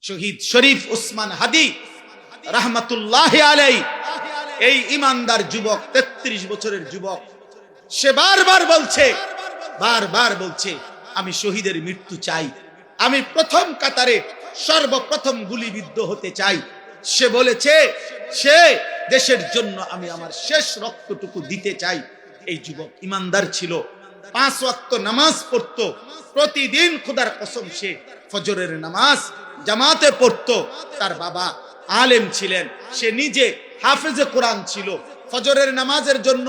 শহীদ শরীফ ওসমান হাদি রাহমাতুল্লাহি আলাইহি, এই ইমানদার যুবক, 33 বছরের যুবক, সে বারবার বলছে আমি শহীদের মৃত্যু চাই, আমি প্রথম কাতারে সর্বপ্রথম গুলিবিদ্ধ হতে চাই। সে বলেছে সে দেশের জন্য আমি আমার শেষ রক্তটুকু দিতে চাই। এই যুবক ইমানদার ছিল, 5 ওয়াক্ত নামাজ পড়তো প্রতিদিন, খোদার কসম সে ফজরের নামাজ জামাতে পড়তো। তার বাবা আলেম ছিলেন, সে নিজে হাফেজে কোরআন ছিল। ফজরের নামাজের জন্য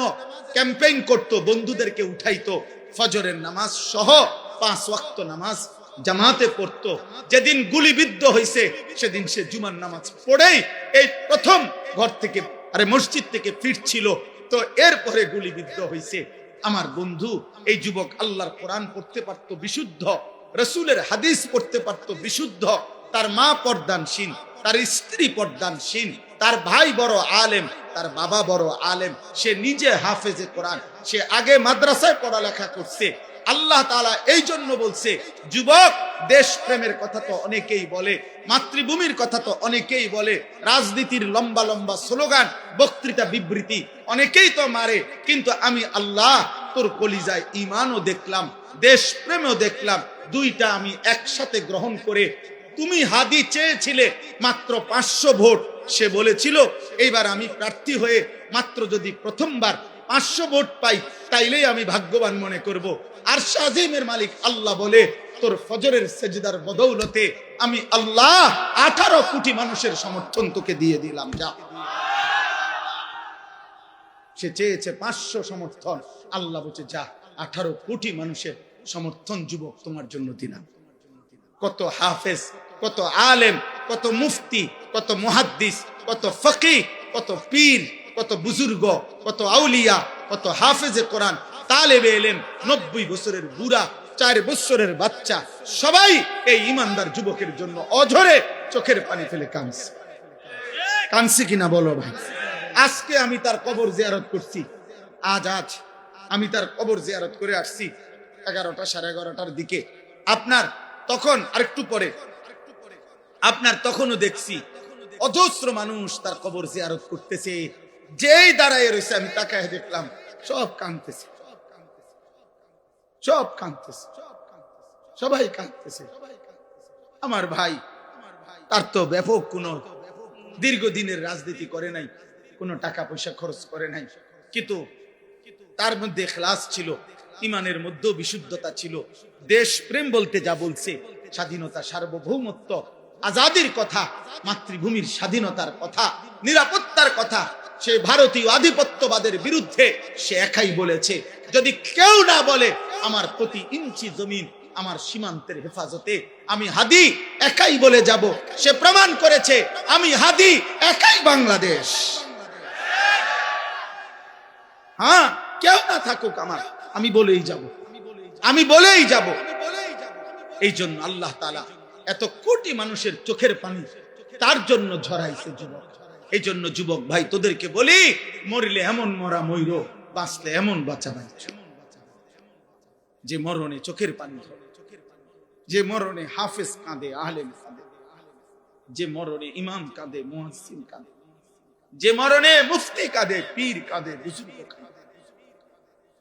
ক্যাম্পেইন করত, বন্ধুদেরকে উঠাইতো, ফজরের নামাজ সহ 5 ওয়াক্ত নামাজ জামাতে পড়তো। যেদিন গুলিবিদ্ধ হয়েছে সেদিন সে জুমার নামাজ পড়েই এই প্রথম ঘর থেকে মসজিদ থেকে ফিরছিল, তো এরপরে গুলিবিদ্ধ হয়েছে। আমার বন্ধু এই যুবক আল্লাহর কোরআন পড়তে পারতো বিশুদ্ধ, রাসূলের হাদিস পড়তে পারতো বিশুদ্ধ, তার মা পর্দানশীল, তার স্ত্রী পর্দানশীল, তার ভাই বড় আলেম, তার বাবা বড় আলেম, সে নিজে হাফেজে কোরআন, সে আগে মাদ্রাসায় পড়ালেখা করছে। আল্লাহ তাআলা এই জন্য বলছে, যুবক দেশ প্রেমের কথা তো অনেকেই বলে, মাতৃভূমির কথা তো অনেকেই বলে, রাজনীতির লম্বা লম্বা স্লোগান, বক্তৃতা, বিবৃতি অনেকেই তো মারে, কিন্তু আমি আল্লাহ তোর কলিজায় ঈমানও দেখলাম, দেশ প্রেমও দেখলাম, দুইটা আমি একসাথে গ্রহণ করে। তুমি হাদি চেয়েছিলে মাত্র 500 ভোট, সে বলেছিল এইবার আমি প্রার্থী হয়ে মাত্র যদি প্রথমবার 500 ভোট পাই তাইলেই আমি ভাগ্যবান মনে করব। আর শাজিমের মালিক আল্লাহ বলে, তোর ফজরের সেজদার বদৌলতে আমি আল্লাহ 18 কোটি মানুষের সমর্থন তোকে দিয়ে দিলাম, যা। সে চেয়েছে 500 সমর্থন, আল্লাহ বলছে যা, 18 কোটি মানুষের সমর্থন যুবক তোমার জন্য দিলাম। কত হাফেজ, কত আলেম, কত মুফতি, কত মুহাদ্দিস, কত ফকিহ, কত পীর, কত বুজুর্গ, কত আউলিয়া, কত হাফেজে কোরআন, তালেবে ইলম, 90 বছরের বুড়া, 4 বছরের বাচ্চা, সবাই এই ইমানদার যুবকের জন্য অঝরে চোখের পানি ফেলে কাঁদছে কিনা বলো ভাই? আজকে আমি তার কবর জিয়ারত করছি, আজ আমি তার কবর জিয়ারত করে আসছি 11টা 11:30টার দিকে। আপনার তখন আরেকটু পরে আপনার তখনও দেখছি অজস্র মানুষ তার কবর জিয়ারত করতেছে। যেই দাঁড়ায় রয়েছে আমি তাকায় দেখলাম সব কাঁদতেছে, সবাই কাঁদতেছে। আমার ভাই, তার তো ব্যাপক কোনো দীর্ঘদিনের রাজনীতি করে নাই, কোনো টাকা পয়সা খরচ করে নাই, কিন্তু তার মধ্যে ইখলাস ছিল, ইমানের মধ্যেও বিশুদ্ধতা ছিল। দেশ প্রেম বলতে যা বলছে, স্বাধীনতা, সার্বভৌমত্ব, আজাদির কথা, মাতৃভূমির স্বাধীনতার কথা, নিরাপত্তার কথা, সে ভারতীয় আধিপত্যবাদের বিরুদ্ধে সে একাই বলেছে। যদি কেউ না বলে আমার প্রতি ইঞ্চি জমিন আমার সীমান্তের হেফাজতে, আমি হাদি একাই বলে যাব। সে প্রমাণ করেছে আমি হাদি একাই বাংলাদেশ। হ্যাঁ, কেউ না থাকুক আমার, আমি বলেই যাব। এই জন্য আল্লাহ তাআলা এত কোটি মানুষের চোখের পানি তার জন্য ঝরাইছে যুবক। এই জন্য যুবক ভাই তোদেরকে বলি, মরলে এমন মরা মইরো, বাঁচলে এমন বাঁচা বাঁচো, যে মরণে চোখের পানি ঝরে, যে মরণে হাফেজ কাঁদে, আলেম কাঁদে, যে মরণে ইমাম কাঁদে, মুয়াজ্জিন কাঁদে, যে মরণে মুফতি কাঁদে, পীর কাঁদে, বুজুর্গ কাঁদে।